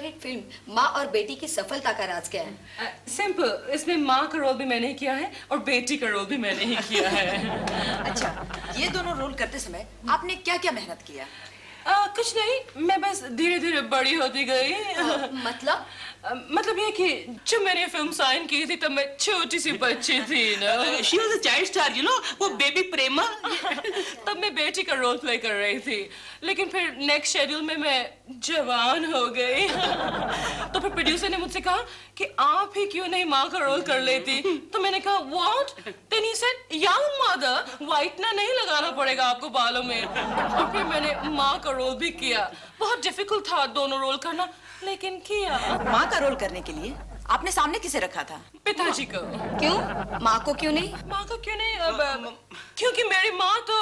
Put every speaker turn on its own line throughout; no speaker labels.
Superhit film माँ और बेटी की सफलता का राज क्या है?
सिंपल, इसमें माँ का रोल भी मैंने ही किया है और बेटी का रोल भी मैंने ही किया है।
अच्छा, ये दोनों रोल करते समय आपने क्या क्या मेहनत किया?
कुछ नहीं, मैं बस धीरे धीरे बड़ी होती गई।
मतलब?
मतलब ये कि जब मैंने फिल्म साइन की थी तब मैं छोटी सी बच्ची थी ना।
She was a child star, you know, वो बेबी प्रेमा।
तब मैं बेटी का रोल प्ले कर रही थी, लेकिन फिर नेक्स्ट शेड्यूल में मैं जवान हो गई। तो फिर प्रोड्यूसर ने मुझसे कहा कि आप ही क्यों नहीं माँ का रोल कर लेती? तो मैंने कहा what? Then he said young mother, whitener नहीं लगाना पड़ेगा आपको बालों में। और फिर मैंने माँ का रोल भी किया। बहुत डिफिकल्ट था दोनों रोल करना, लेकिन किया।
माँ का रोल करने के लिए आपने सामने किसे रखा था?
पिताजी को।
क्यों? माँ को क्यों नहीं?
माँ को क्यों नहीं? क्योंकि मेरी माँ तो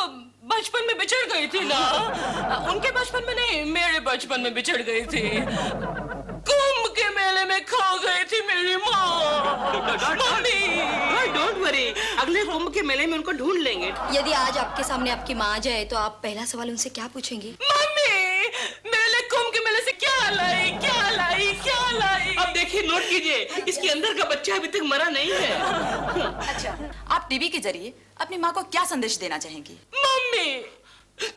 बचपन में बिछड़ गई थी ना। उनके बचपन में नहीं, मेरे बचपन में बिछड़ गई थी। कुंभ के मेले में खो गई थी मेरी माँ। मम्मी।
डोंट वरी, अगले कुंभ के मेले में उनको ढूंढ लेंगे।
यदि आज आपके सामने आपकी माँ आ जाए तो आप पहला सवाल उनसे क्या पूछेंगी?
मम्मी, मेले कुंभ के मेले से क्या लाई, क्या लाई, क्या लाई?
अब देखिए, नोट कीजिए, इसके अंदर का बच्चा अभी तक मरा नहीं है।
अच्छा, आप टीवी के जरिए अपनी माँ को क्या संदेश देना चाहेंगी?
मम्मी,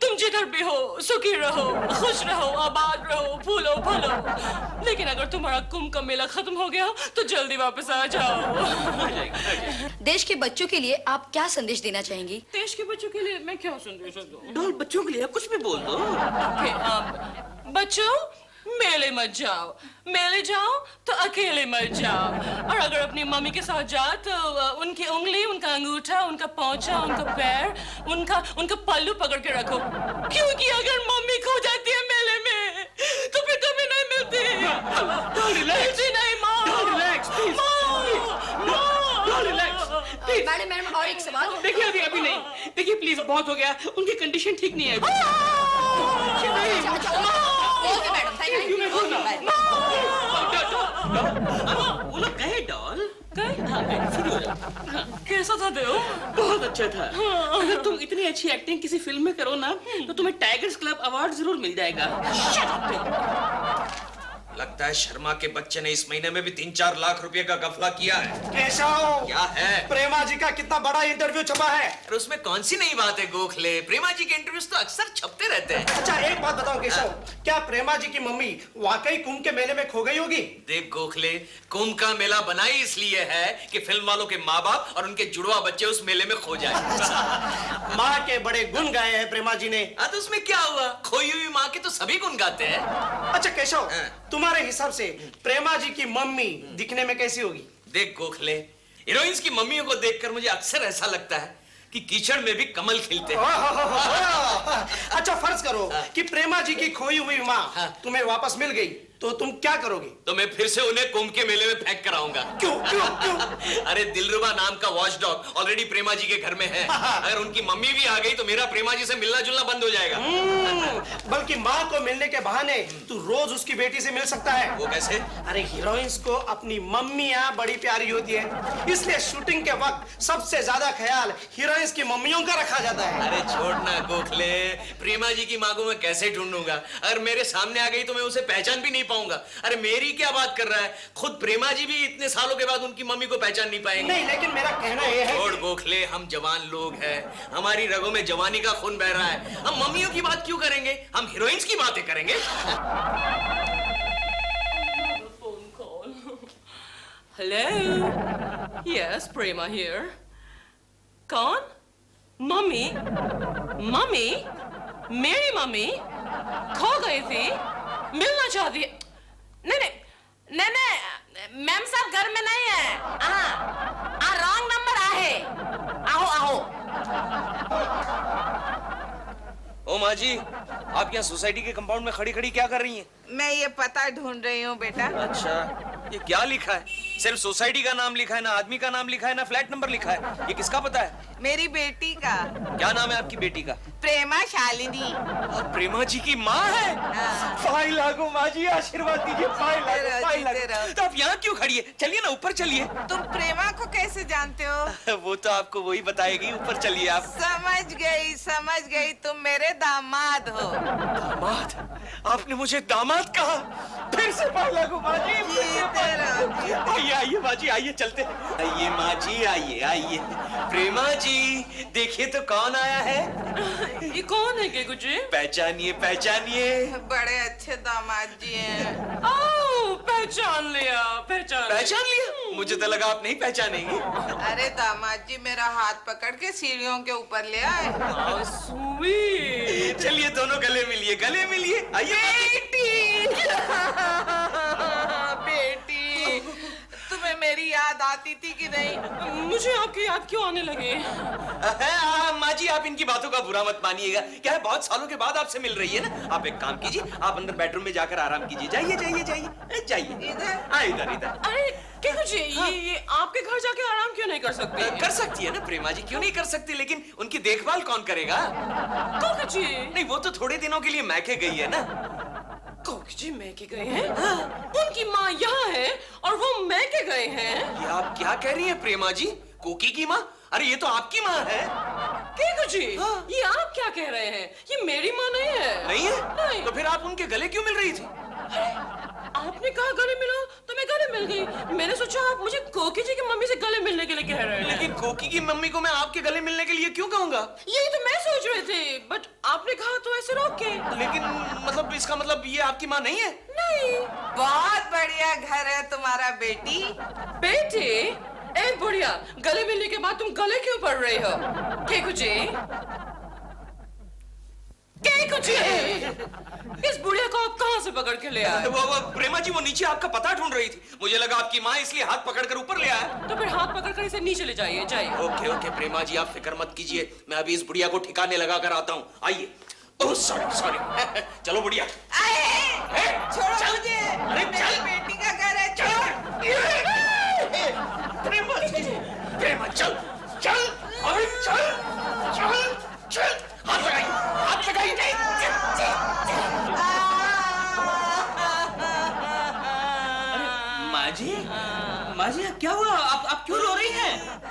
तुम जिधर भी हो सुखी रहो, खुश रहो, आबाद रहो, फूलो फलो। लेकिन अगर तुम्हारा कुंभ का मेला खत्म हो गया तो जल्दी वापस आ जाओ।
देश के बच्चों के लिए आप क्या संदेश देना चाहेंगी?
देश के बच्चों के लिए मैं क्या संदेश दूं?
डॉल, बच्चों के लिए कुछ भी बोल दो।
बच्चों, मेले मत जाओ, मेले जाओ तो अकेले मत जाओ। और अगर अपनी मम्मी के साथ जाओ तो उनकी उंगली, उनका अंगूठा, उनका पोंछा, उनका पैर, उनका पल्लू पकड़ के रखो, क्योंकि अगर मम्मी खो जाती है मेले में तो फिर कभी नहीं मिलती। मिलती नहीं माँ।
मैडम और एक सवाल।
देखिए, अभी नहीं, देखिए प्लीज, बहुत हो गया, उनकी कंडीशन ठीक नहीं है।
Okay madam, thank you.
वो लोग गए डॉल।
कैसा था देव?
बहुत अच्छा था। अगर तुम इतनी अच्छी एक्टिंग किसी फिल्म में करो ना तो तुम्हें टाइगर्स क्लब अवार्ड जरूर मिल जाएगा।
लगता है शर्मा के बच्चे ने इस महीने में भी 3-4 लाख रुपए का गफला किया है।
केशव,
क्या है?
प्रेमा जी का कितना बड़ा इंटरव्यू छपा है।
और उसमें कौन सी नई बात है गोखले? प्रेमा जी के इंटरव्यूज तो अक्सर छपते रहते हैं।
अच्छा, एक बात बताओ केशव, क्या प्रेमा जी की मम्मी वाकई कुंभ के मेले में खो गई होगी?
देख गोखले, कुंभ का मेला बना ही इसलिए है कि फिल्म वालों के माँ बाप और उनके जुड़वा बच्चे उस मेले में खो जाए।
माँ के बड़े गुण गाए हैं प्रेमा जी ने।
तो उसमें क्या हुआ? खोई हुई माँ के तो सभी गुण गाते हैं।
अच्छा केशव, तुम्हारे हिसाब से प्रेमा जी की मम्मी दिखने में कैसी होगी?
देख गोखले, हीरोइंस की मम्मियों को देखकर मुझे अक्सर ऐसा लगता है कि कीचड़ में भी कमल खिलते हैं।
अच्छा, फर्ज करो कि प्रेमा जी की खोई हुई माँ तुम्हें वापस मिल गई तो तुम क्या करोगे?
तो मैं फिर से उन्हें कुंभ के मेले में फेंक कर आऊंगा।
क्यों क्यों क्यों?
अरे दिलरुबा नाम का वॉच डॉग ऑलरेडी प्रेमा जी के घर में है। अगर उनकी मम्मी भी आ गई तो मेरा प्रेमा जी से मिलना जुलना बंद हो जाएगा।
बल्कि माँ को मिलने के बहाने तू रोज उसकी बेटी से मिल सकता है।
वो कैसे?
अरे हीरोइंस को अपनी मम्मियाँ बड़ी प्यारी होती है, इसलिए शूटिंग के वक्त सबसे ज्यादा ख्याल हीरोइंस की मम्मियों का रखा जाता है।
अरे छोड़ना गोखले, प्रेमा जी की माँ को मैं कैसे ढूंढूंगा? अगर मेरे सामने आ गई तो मैं उसे पहचान भी नहीं पाऊंगा। अरे मेरी क्या बात कर रहा है? खुद प्रेमा जी भी इतने सालों के बाद उनकी मम्मी को पहचान नहीं पाएंगे।
नहीं, लेकिन मेरा कहना यह है।
छोड़ गोखले, हम जवान लोग हैं, हमारी रगों में जवानी का खून बह रहा है। हम मम्मियों की बात क्यों करेंगे? हम हीरोइंस की बातें करेंगे।
Hello, yes, Prema here. कौन? मम्मी? मम्मी? मेरी मम्मी खो गई थी, मिलना चाहती है। नहीं, मैम साहब घर में नहीं है। रॉन्ग नंबर आहे। आओ।
ओ माँ जी, आप यहाँ सोसाइटी के कंपाउंड में खड़ी खड़ी क्या कर रही हैं?
मैं ये पता ढूंढ रही हूँ बेटा।
अच्छा, ये क्या लिखा है? सिर्फ सोसाइटी का नाम लिखा है, ना आदमी का नाम लिखा है, ना फ्लैट नंबर लिखा है। ये किसका पता है?
मेरी बेटी का।
क्या नाम है आपकी बेटी का?
प्रेमा शालिनी।
और प्रेमा जी की माँ है?
फाइल लागू माँ जी, आशीर्वाद दीजिए। फाइल लागू।
तो आप यहाँ क्यों खड़ी है? चलिए ना, ऊपर चलिए।
तुम प्रेमा को कैसे जानते हो?
वो तो आपको वही बताएगी, ऊपर चलिए आप।
समझ गई, तुम मेरे दामाद हो।
दामाद? आपने मुझे दामाद कहा? फिर से पहला को माँ जी, फिर से पहला। आइए आइए माँ जी, आइए चलते हैं। आइए माँ जी, आइए आइए। प्रेमा जी देखिए तो कौन आया है।
ये कौन है केकू जी?
पहचानिए पहचानिए।
बड़े अच्छे दामाद जी हैं।
ओह, पहचान लिया, पहचान
लिया? मुझे तो लगा आप नहीं पहचानेंगी।
अरे दामाद जी मेरा हाथ पकड़ के सीढ़ियों के ऊपर ले आए।
स्वीट।
चलिए दोनों गले मिलिए, गले मिलिए। आइए
बेटी, तुम्हें मेरी याद आती थी कि नहीं?
मुझे आपकी याद क्यों आने लगे?
माँ जी आप इनकी बातों का बुरा मत मानिएगा। क्या है, बहुत सालों के बाद आपसे मिल रही है ना। आप एक काम कीजिए, आप अंदर बेडरूम में जाकर आराम कीजिए। जाइए जाइए जाइए जाइए।
इधर?
हाँ इधर इधर।
अरे केकू जी, ये आपके घर जाके आराम क्यों नहीं कर सकते?
कर सकती है ना प्रेमा जी, क्यों नहीं कर सकती, लेकिन उनकी देखभाल कौन करेगा?
केकू जी,
नहीं वो तो थोड़े दिनों के लिए मैके गई है ना।
केकू जी मैके गए हैं? उनकी माँ यहाँ है और वो मैके गए हैं।
ये आप क्या कह रही हैं प्रेमा जी? कोकी की माँ? अरे ये तो आपकी माँ है।
केकू जी, ये आप क्या कह रहे हैं? ये मेरी माँ नहीं है।
नहीं है?
नहीं।
तो फिर आप उनके गले क्यों मिल रही थी?
आपने कहा गले मिलो तो मैं गले मिल गई। मैंने सोचा आप मुझे कोकी जी की मम्मी से गले मिलने के लिए कह रहे हैं।
लेकिन कोकी की मम्मी को मैं आपके गले मिलने के लिए क्यों कहूँगा?
यही तो मैं सोच रहे थे, बट आपने कहा तो ऐसे रोक के।
लेकिन मतलब इसका मतलब ये आपकी माँ नहीं है?
नहीं।
बहुत बढ़िया घर है तुम्हारा बेटी।
बेटी, ए बुढ़िया, गले मिलने के बाद तुम गले क्यों पड़ रही हो? केकू जी, केकू जी, इस बुढ़िया को आप कहाँ से पकड़ के ले आए?
वो प्रेमा जी वो नीचे आपका पता ढूंढ रही थी। मुझे लगा आपकी माँ इसलिए हाथ पकड़कर ऊपर ले आया।
तो फिर हाथ पकड़कर इसे नीचे ले जाइए, जाइए।
ओके ओके प्रेमा जी आप फिक्र मत कीजिए, मैं अभी इस बुढ़िया को ठिकाने लगा कर आता हूँ। आइए। Oh sorry sorry. चलो बुढ़िया।
छोड़ो मुझे।
अरे
मेरी
चल।
बेटी का घर है, छोड़।
प्रेमा जी, प्रेमा चल चल अरे चल चल चल। हाथ लगाइए, हाथ लगाइए।
माँ जी क्या हुआ? आप क्यों रो रही हैं?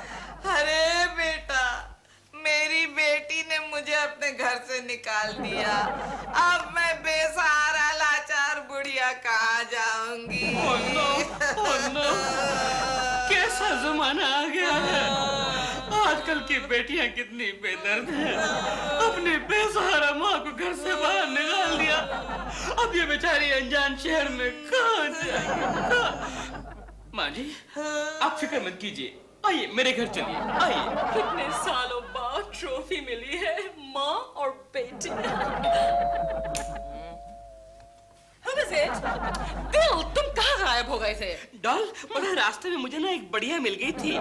अरे बेटा, मेरी बेटी ने मुझे अपने घर से निकाल दिया। अब मैं बेसहारा लाचार बुढ़िया कहाँ जाऊंगी?
कैसा जमाना आ गया है। आजकल की बेटियां कितनी बेदर्द हैं। अपने बेसहारा माँ को घर से बाहर निकाल दिया। अब ये बेचारी अनजान शहर में कहाँ जाएगी? माँ जी आप फिक्र मत कीजिए, आइए मेरे घर चलिए, आइए।
कितने सालों बाद ट्रॉफी मिली है, माँ और बेटी। Who is it? दिल, तुम कहाँ गायब हो गए थे?
डॉल, बड़ा रास्ते में मुझे ना एक बढ़िया मिल गई थी।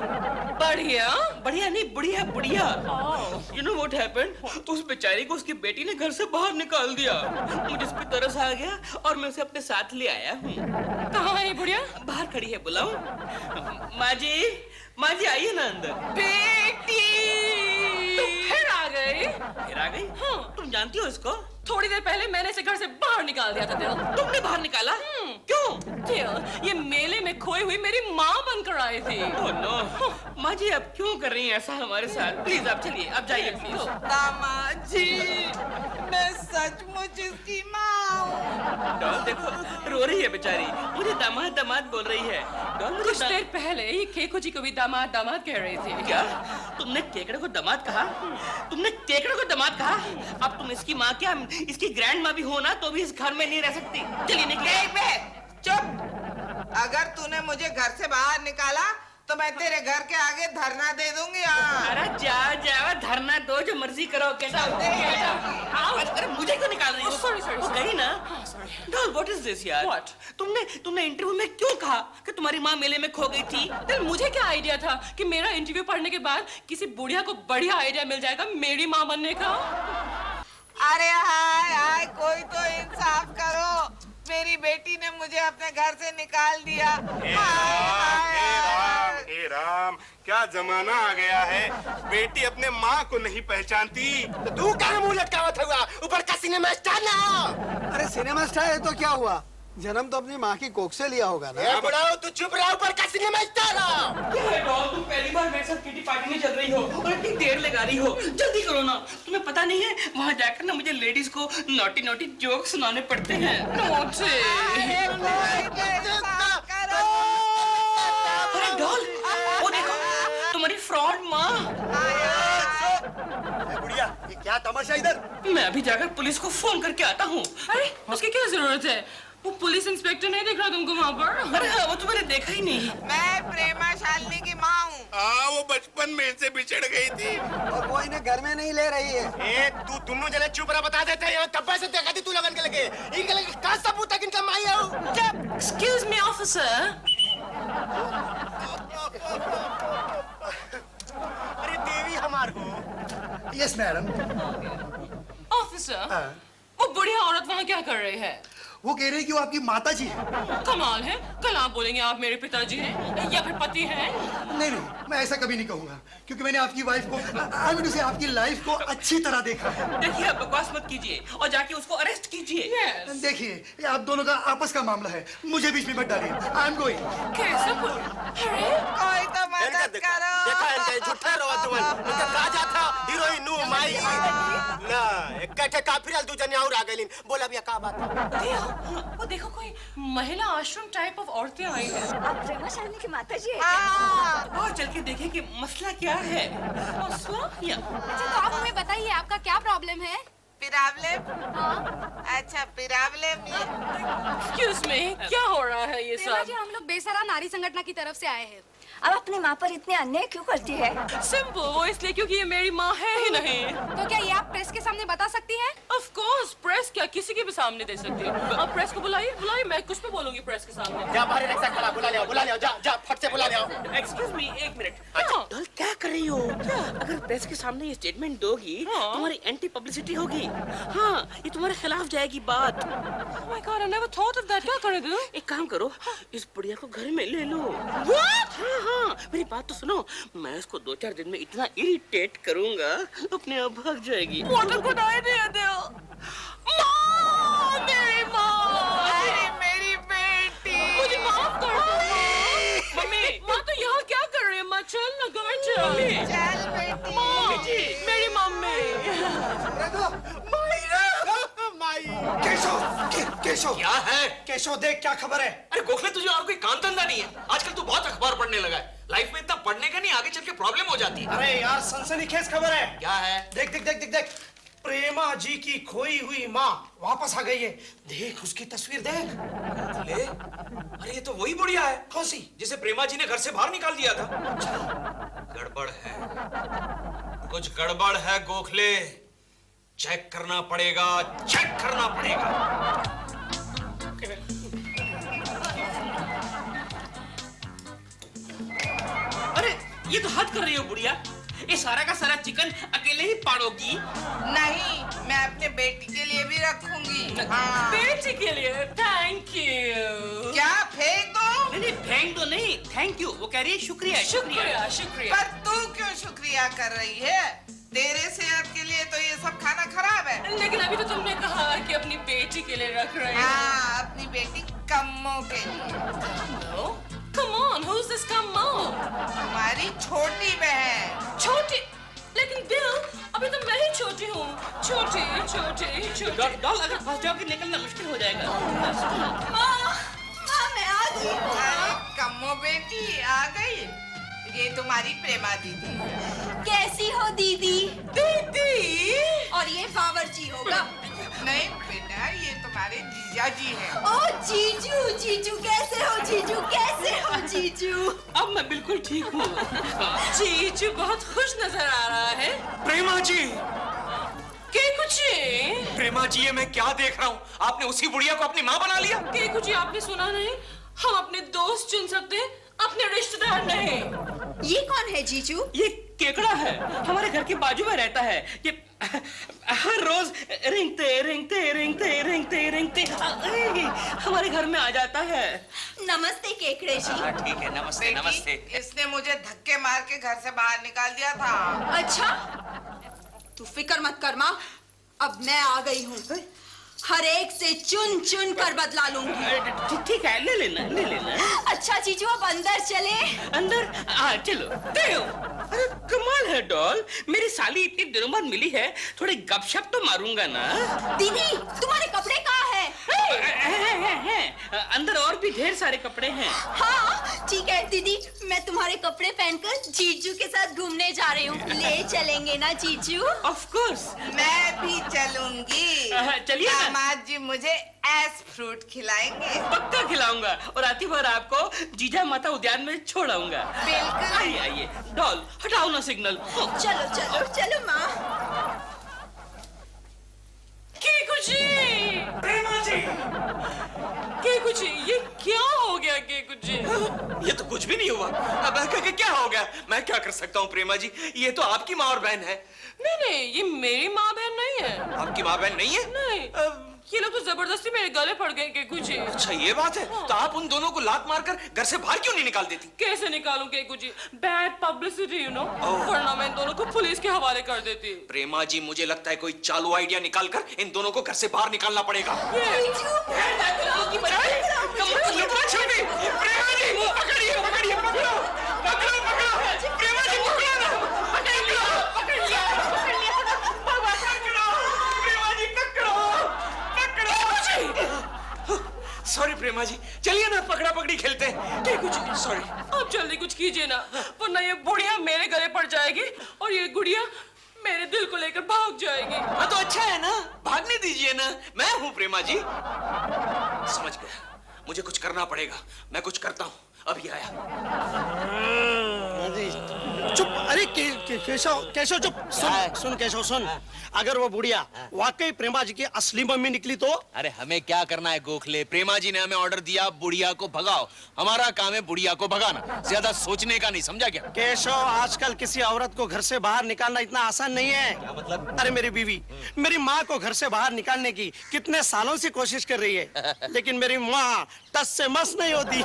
बढ़िया?
बढ़िया नहीं, बुढ़िया बुढ़िया।
Oh.
You know what happened? तो उस बेचारी को उसकी बेटी ने घर से बाहर निकाल दिया। मुझे इस पे तरस आ गया और मैं उसे अपने साथ ले आया हूँ।
कहाँ है ये बुढ़िया?
बाहर खड़ी है, बुलाऊं? माँ जी आइए ना अंदर।
बेटी!
तुम फिर आ गई?
फिर आ गई?
हाँ।
तुम जानती हो इसको?
थोड़ी देर पहले मैंने इसे घर से बाहर निकाल दिया था दिल।
तुमने बाहर निकाला? क्यों?
दिल, ये मेले में खोई हुई मेरी माँ बनकर आई थी।
ओह नो, माँ जी आप क्यों कर रही हैं ऐसा हमारे साथ? प्लीज आप चलिए, आप जाइए प्लीज।
दामाद जी, मैं सचमुच इसकी माँ हूँ।
डॉल देखो, रो रही है बेचारी, मुझे दामाद दामाद बोल रही है। डॉल मुझे
कुछ देर पहले ये केकू जी को भी दामाद दामाद कह रही थी।
क्या? तुमने केकड़े को दामाद कहा? तुमने केकड़े को दामाद कहा? अब तुम इसकी माँ क्या, इसकी ग्रैंड माँ भी हो ना, तो भी इस घर में नहीं रह सकती। चलिए निकलिए।
देख बे, चुप। अगर तूने मुझे घर से बाहर निकाला तो मैं तेरे घर के आगे धरना दे दूंगी।
अरे जाओ धरना दो, जो मर्जी करो। कैसा अरे मुझे क्यों निकाल रही हो?
sorry.
गई ना? डॉल व्हाट इज दिस यार?
What?
तुमने इंटरव्यू में क्यों कहा कि तुम्हारी माँ मेले में खो गई थी?
दिल, मुझे क्या आइडिया था कि मेरा इंटरव्यू पढ़ने के बाद किसी बुढ़िया को बढ़िया आइडिया मिल जाएगा मेरी माँ बनने का।
अरे हाय हाय, कोई तो इंसाफ करो। मेरी बेटी ने मुझे अपने घर से निकाल दिया।
हे राम, क्या जमाना आ गया है। बेटी अपने माँ को नहीं पहचानती तो तू कहाँ मुंह लटकावत हुआ? ऊपर का सिनेमा स्टार ना।
अरे सिनेमा स्टार है तो क्या हुआ? जन्म तो अपनी माँ की कोख से लिया होगा ना।
बुढ़ाओ तू चुप रहा, ऊपर का सिनेमा स्टार।
क्या है डॉल, तुम पहली बार मेरे साथ किटी पार्टी में चल रही हो और इतनी देर लगा रही हो। जल्दी करो ना, तुम्हें पता नहीं है वहाँ जाकर ना मुझे लेडीज को नॉटी नॉटी जोक सुनाने पड़ते हैं। अरे डॉल, वो देखो तुम्हारी फ्रॉड माँ।
बुढ़िया, ये क्या तमाशा इधर?
मैं अभी जाकर पुलिस को फोन करके आता हूँ।
अरे उसकी क्या जरूरत है? वो पुलिस इंस्पेक्टर नहीं दिख रहा तुमको वहाँ पर?
अरे हाँ, वो तो मैंने देखा ही नहीं।
मैं प्रेमा शालिनी की माँ हूँ।
हाँ, वो बचपन में इनसे बिछड़ गई थी।
और वो इन्हें घर में नहीं ले रही है।
ए तू दोनों जने चुप रहा, बता देते हैं। तब्बा से देखा थी तू लगन के लगे। इनके लगे का सबूत है कि इनका माई है।
Excuse me, officer.
अरे देवी हमार को।
Yes madam.
Officer, वो बुढ़िया औरत वहाँ क्या कर रही है?
वो कह रही है कि वो आपकी माता जी है।
कमाल है, कल आप बोलेंगे आप मेरे पिताजी हैं या फिर पति हैं?
नहीं नहीं, मैं ऐसा कभी नहीं कहूंगा, क्योंकि मैंने आपकी वाइफ को, आई मीन आपकी लाइफ को अच्छी तरह देखा है।
देखिए, आप बकवास मत कीजिए और जाके उसको अरेस्ट कीजिए।
Yes.
देखिए, ये आप दोनों का आपस का मामला है, मुझे बीच में मत डालिए। I am going.
कैसे बोल? अरे
कोई तो मदद करो।
देखा इनका झूठा रवा तुमन। इनका राजा था हीरोइन नु माई ना इकट्ठे काफिर दू जने और आ गइलिन। बोला भैया का बात है?
वो देखो कोई महिला आश्रम टाइप ऑफ औरतें आई हैं।
आप प्रेमा शालिनी की माता जी
और चल के देखें कि मसला क्या है।
अच्छा, तो आप हमें बताइए आपका क्या प्रॉब्लम है?
प्रॉब्लम? अच्छा प्रॉब्लम ये।
Excuse me, क्या हो रहा है ये
प्रेमा
सब?
जी, हम लोग बेसहारा नारी संगठन की तरफ से आए हैं। अब अपनी माँ पर इतने अन्याय क्यों करती है?
सिंपल, वो इसलिए क्योंकि ये मेरी माँ है ही नहीं।
तो क्या ये आप प्रेस के सामने बता सकती हैं?
Of course, प्रेस क्या किसी के भी सामने दे सकती है। आप प्रेस को बुलाइए, मैं कुछ भी बोलूंगी प्रेस के सामने।
जा बाहर रिक्शा खड़ा, बुला ले जा जा फट से बुला ले आओ।
एक्सक्यूज मी, एक मिनट। डॉल, क्या कर रही हो? अगर प्रेस के सामने ये स्टेटमेंट दोगी, तुम्हारी एंटी पब्लिसिटी होगी। हाँ, ये तुम्हारे खिलाफ जाएगी बात।
Oh my God, I never thought of that. क्या करें तू?
एक काम करो, इस बुढ़िया को घर में ले लो। What? हाँ, मेरी बात तो सुनो। मैं इसको 2-4 दिन में इतना इरिटेट करूंगा, अपने आप भाग जाएगी।
What a good idea, Dil. माँ, मेरी माँ।
अरे मेरी बेटी।
मुझे माफ कर दो। मम्मी, माँ तो यहाँ क्या कर रही है? माँ चल ना घर चल।
चल बेटी।
माँ, मेरी मम्मी।
केशव केशव
क्या है?
केशव देख क्या खबर है।
अरे गोखले, तुझे और कोई काम धंधा नहीं है? आजकल तू बहुत अखबार पढ़ने लगा है। लाइफ में इतना पढ़ने का नहीं, आगे चल के प्रॉब्लम हो जाती है।
अरे यार सनसनीखेज खबर है।
क्या है?
देख देख देख देख देख प्रेमा जी की खोई हुई माँ वापस आ गई है। देख उसकी तस्वीर देख।
ले, अरे ये तो वही बुढ़िया है।
कौन सी?
जिसे प्रेमा जी ने घर से बाहर निकाल दिया था। गड़बड़ है, कुछ गड़बड़ है गोखले। चेक करना पड़ेगा, चेक करना पड़ेगा।
अरे ये तो हद कर रही हो बुढ़िया। ये सारा का सारा चिकन अकेले ही पाड़ोगी?
नहीं, मैं अपने बेटी के लिए भी रखूंगी। हाँ।
बेटी के लिए थैंक यू।
क्या फेंक दो?
नहीं, फेंक दो नहीं, थैंक यू। वो कह रही है शुक्रिया।
शुक्रिया शुक्रिया।
पर तू क्यों शुक्रिया कर रही है? तेरे सेहत के लिए तो ये सब खाना खराब है।
लेकिन अभी तो तुमने कहा कि अपनी बेटी के लिए रख रहे हो।
हाँ, अपनी बेटी कम्मो के लिए।
Come on, who's this Kammo?
तुम्हारी छोटी बहन।
छोटी, लेकिन दिल, अभी तो मैं ही छोटी हूँ। छोटी।
डॉल, अगर फंस जाओगी निकलना मुश्किल हो जाएगा।
माँ, मैं आ गई।
अरे कम्मो बेटी आ गई। ये तुम्हारी प्रेमा दीदी।
कैसी हो दीदी?
दीदी?
और ये बावर्ची होगा।
नहीं बेटा, ये तुम्हारे जीजा जी हैं।
ओ जीजू, जीजू कैसे हो जीजू? कैसे हो जीजू?
अब मैं बिल्कुल ठीक हूँ।
जीजू बहुत खुश नजर आ रहा है।
प्रेमा जी,
के कुछ
प्रेमा जी, ये मैं क्या देख रहा हूँ? आपने उसी बुढ़िया को अपनी माँ बना लिया।
के कुछ आपने सुना नहीं? हम अपने दोस्त चुन सकते हैं, अपने रिश्तेदार नहीं।
ये कौन है जीजू?
ये केकड़ा है, हमारे घर के बाजू में रहता है। ये हर रोज रेंगते हमारे घर में आ जाता है।
नमस्ते केकड़े जी।
ठीक है, नमस्ते
बेटी,
नमस्ते।
इसने मुझे धक्के मार के घर से बाहर निकाल दिया था।
अच्छा, तू फिक्र मत कर माँ, अब मैं आ गई हूँ। हर एक से चुन चुन कर बदला लूंगी।
ठीक है, ले लेना, ले लेना।
अच्छा जीजू अब अंदर चले।
अंदर चलो। अरे कमाल है डॉल, मेरी साली इतनी दिनों बाद मिली है, थोड़ी गपशप तो मारूंगा ना।
दीदी तुम्हारे कपड़े कहाँ हैं?
अंदर और भी ढेर सारे कपड़े हैं।
हाँ ठीक है दीदी, मैं तुम्हारे कपड़े पहनकर जीजू के साथ घूमने जा रही हूँ। ले चलेंगे ना जीजू?
Of course.
मैं भी चलूंगी।
चलिए ना।
दामाद जी मुझे एस फ्रूट खिलाएंगे।
पक्का खिलाऊंगा और आती बार आपको जीजा माता उद्यान में छोड़ाऊंगा।
बिल्कुल।
आइए आइए डॉल, हटाओ ना सिग्नल।
चलो चलो चलो माँ।
केकुची, ये क्या हो गया केकुची?
ये तो कुछ भी नहीं हुआ। अब क्या हो गया? मैं क्या कर सकता हूँ प्रेमा जी, ये तो आपकी माँ और बहन है।
नहीं, ये मेरी माँ बहन नहीं है।
आपकी माँ बहन नहीं है?
नहीं, ये लोग तो जबरदस्ती मेरे गले पड़ गए केकुची।
अच्छा ये बात है। तो आप उन दोनों को लात मारकर घर से बाहर क्यों नहीं निकाल देती?
कैसे निकालूं केकुची? Bad publicity, you know. वरना मैं इन दोनों को पुलिस के हवाले कर देती।
प्रेमा जी मुझे लगता है कोई चालू आइडिया निकालकर इन दोनों को घर से बाहर निकालना पड़ेगा। सॉरी प्रेमा जी, चलिए ना पकड़ा पकड़ी खेलते हैं। कुछ सॉरी।
आप जल्दी कुछ कीजिए ना, वरना ये बुढ़िया मेरे गले पड़ जाएगी और ये गुड़िया मेरे दिल को लेकर भाग जाएगी।
हाँ तो अच्छा है ना, भागने दीजिए ना, मैं हूँ प्रेमा जी। समझ गया, मुझे कुछ करना पड़ेगा। मैं कुछ करता हूँ, अभी आया।
चुप। अरे केशव केशव चुप। सुन केशव सुन, अगर वो बुढ़िया वाकई प्रेमा जी की असली मम्मी निकली तो?
अरे हमें क्या करना है गोखले, प्रेमा जी ने हमें ऑर्डर दिया बुढ़िया को भगाओ। हमारा काम है बुढ़िया को भगाना, ज्यादा सोचने का नहीं, समझा क्या?
केशव आजकल किसी औरत को घर से बाहर निकालना इतना आसान नहीं है।
क्या मतलब?
अरे मेरी बीवी मेरी माँ को घर से बाहर निकालने की कितने सालों से कोशिश कर रही है, लेकिन मेरी माँ टस से मस नहीं होती।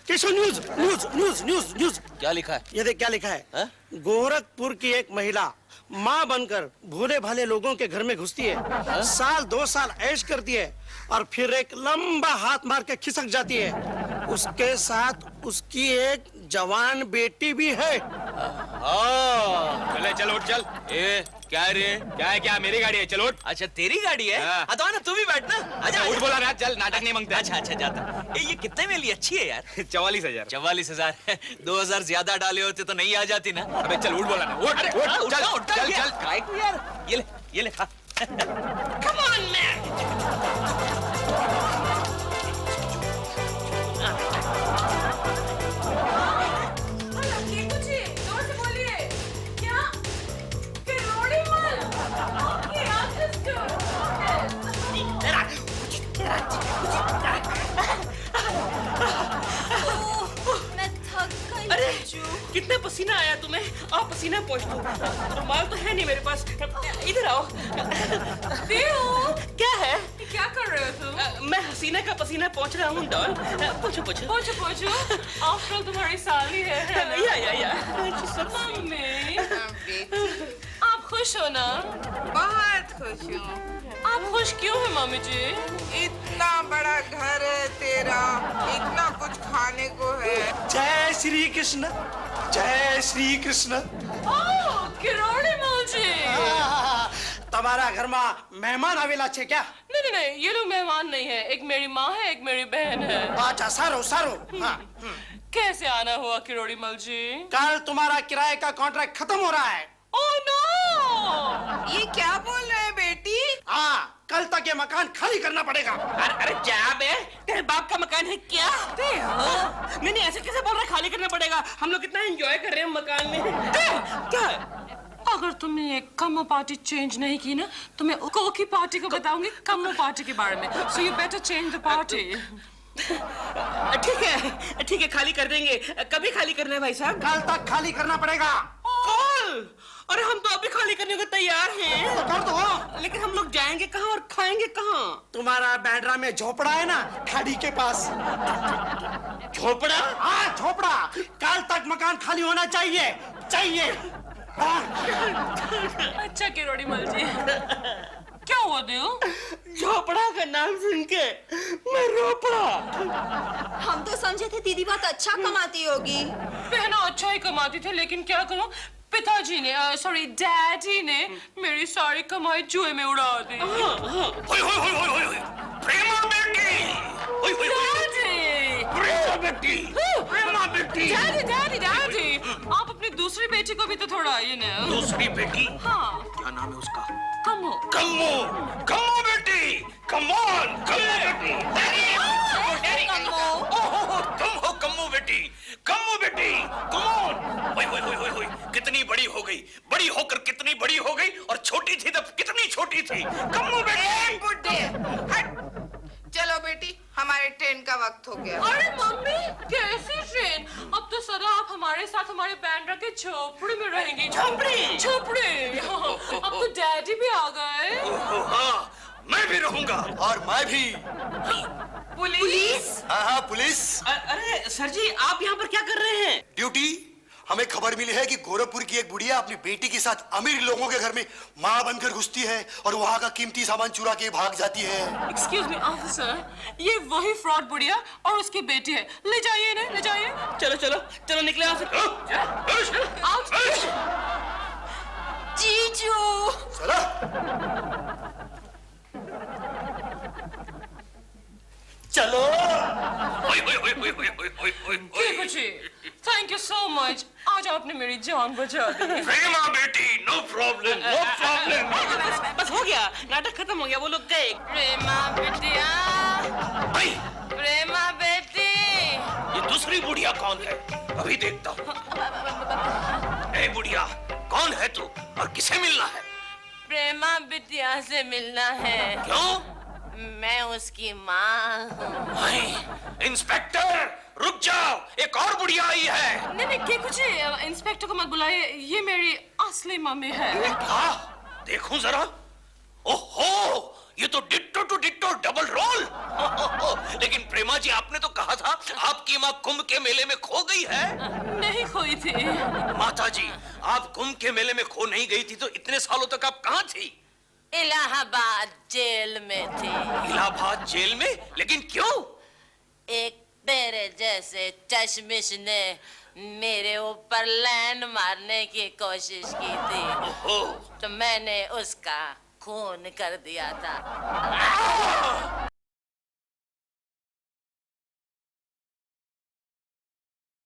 Keshav news news news news news.
क्या लिखा है?
ये देख क्या लिखा है। गोरखपुर की एक महिला माँ बनकर भोले भाले लोगों के घर में घुसती है, साल 2 साल ऐश करती है और फिर एक लंबा हाथ मार के खिसक जाती है। उसके साथ उसकी एक जवान बेटी भी है।
चले चल उठ चल। ए क्या है रे? क्या है? क्या मेरी गाड़ी है? चलो उठ। अच्छा तेरी गाड़ी है? हाँ तो आना, तू भी बैठना। अच्छा उठ बोला ना, चल नाटक नहीं मांगते। अच्छा अच्छा जाता। ये कितने में ली? अच्छी है यार। 44,000। 44,000 2,000 ज्यादा डाले होते तो नहीं आ जाती ना। अबे चल उठ बोला ना, उठ उठ चल चल चल। काय को यार, ये ले कम ऑन मैन।
कितना पसीना आया तुम्हें? आओ पसीना पोंछ लो। रुमाल तो है नहीं मेरे पास, इधर आओ। क्या है?
क्या कर रहे हो तुम?
मैं हसीना का पसीना पोंछ रहा हूँ डॉल। पोछो पोछो
पोछो पोछो। आफ्टर ऑल तुम्हारी साली है ना?
या
मम्मी
बेटी
आप खुश हो ना?
बहुत खुश हूँ।
आप खुश क्यों है मम्मी जी?
इतना बड़ा घर है तेरा, इतना कुछ खाने को है।
जय श्री कृष्ण, जय श्री कृष्ण।
किरोड़ी माँ जी।
तुम्हारा घर में मेहमान आवेला छे क्या?
नहीं, ये लोग मेहमान नहीं है। एक मेरी माँ है, एक मेरी बहन है।
अच्छा सारो सारो। हाँ।
कैसे आना हुआ किरोड़ी मल जी?
कल तुम्हारा किराए का कॉन्ट्रैक्ट खत्म हो रहा है।
Oh no!
ये क्या बोल रहे हैं बेटी?
हाँ, कल तक ये मकान खाली करना पड़ेगा।
अरे क्या बे, तेरे बाप का मकान है क्या? नहीं ऐसे कैसे बोल रहा है खाली करना पड़ेगा? हम लोग कितना एंजॉय कर रहे हैं मकान में। क्या?
अगर तुमने ये कम्मो पार्टी चेंज नहीं की ना, तो मैं कोकी पार्टी को बताऊंगी कम्मो पार्टी के बारे में। So you better change the party.
ठीक है खाली कर देंगे। कभी खाली करना है भाई साहब?
कल तक खाली करना पड़ेगा।
कल? अरे हम तो अभी खाली करने को तैयार हैं।
तो कर दो।
लेकिन हम लोग जाएंगे कहाँ और खाएंगे कहाँ?
तुम्हारा बैंड्रा में झोपड़ा है ना, खाड़ी के पास।
झोपड़ा?
हाँ झोपड़ा। कल तक मकान खाली होना चाहिए, चाहिए। हाँ।
अच्छा किरोड़ी मल जी, क्या हुआ देव?
झोपड़ा का नाम सुन के मैं रो पड़ा।
हम तो समझे थे दीदी बहुत अच्छा कमाती होगी।
बहना अच्छा ही कमाती थे, लेकिन क्या करूं, पिताजी ने सॉरी डैडी ने मेरी सारी कमाई जुए में उड़ा दी।
होय होय होय होय होय, प्रेमा बेटी, होय होय होय, प्रेमा बेटी, प्रेमा बेटी।
डैडी डैडी डैडी, आप अपनी दूसरी बेटी को भी तो थोड़ा ये ना।
दूसरी बेटी?
हाँ,
क्या नाम है उसका?
कमो।
कम्मो, कम्मो बेटी, कमॉन, कम्मो बेटी। कम्मो बेटी, कम्मो बेटी, कमॉन। होय होय होय होय होय, कितनी बड़ी हो गई, बड़ी होकर कितनी बड़ी हो गई, और छोटी थी तब कितनी छोटी थी। कम्मो बेटी।
बुड्ढे, हट। चलो बेटी, हमारे ट्रेन का वक्त हो गया।
अरे मम्मी, कैसी ट्रेन? अब तो सदा आप हमारे साथ हमारे बैंड्रा के झोपड़ी में रहेंगी।
झोपड़ी?
झोपड़ी। अब तो डैडी भी आ गए।
हाँ, मैं भी रहूंगा।
और मैं भी।
पुलिस?
हाँ पुलिस।
अरे सर जी, आप यहाँ पर क्या कर रहे हैं?
ड्यूटी। हमें खबर मिली है कि गोरखपुर की एक बुढ़िया अपनी बेटी के साथ अमीर लोगों के घर में माँ बनकर घुसती है और वहाँ का कीमती सामान चुरा के भाग जाती है।
एक्सक्यूज मी ऑफिसर, ये वही फ्रॉड बुढ़िया और उसकी बेटी है। ले जाइए इन्हें, ले जाइए।
चलो चलो चलो, निकले यहाँ से।
जीजू।
चलो। चलो।
थैंक यू सो मच, आज आपने मेरी जान बचा दी।
प्रेमा बेटी, नो प्रॉब्लम, नो प्रॉब्लम।
बस हो गया, नाटक खत्म हो गया, वो लोग गए।
प्रेमा बेटिया,
आई,
प्रेमा बेटी।
ये दूसरी बुढ़िया कौन है? अभी देखता हूँ। ए बुढ़िया, कौन है तू और किसे मिलना है?
प्रेमा बिटिया से मिलना है।
क्यों?
मैं उसकी माँ हूँ।
इंस्पेक्टर, रुक जाओ, एक और बुढ़िया आई है।
नहीं नहीं, कुछ इंस्पेक्टर को मत बुलाइए, ये मेरी असली मम्मी है।
क्या? देखूं जरा। ओहो, ये तो ditto to ditto double role. लेकिन प्रेमा जी, आपने तो कहा था आपकी माँ कुंभ के मेले में खो गई है।
नहीं खोई थी।
माता जी, आप कुंभ के मेले में खो नहीं गई थी तो इतने सालों तक आप कहाँ थी?
इलाहाबाद जेल में थी।
इलाहाबाद जेल में? लेकिन क्यों?
एक तेरे जैसे चश्मिश ने मेरे ऊपर लैंड मारने की कोशिश की थी,
ओहो,
तो मैंने उसका खून कर दिया था।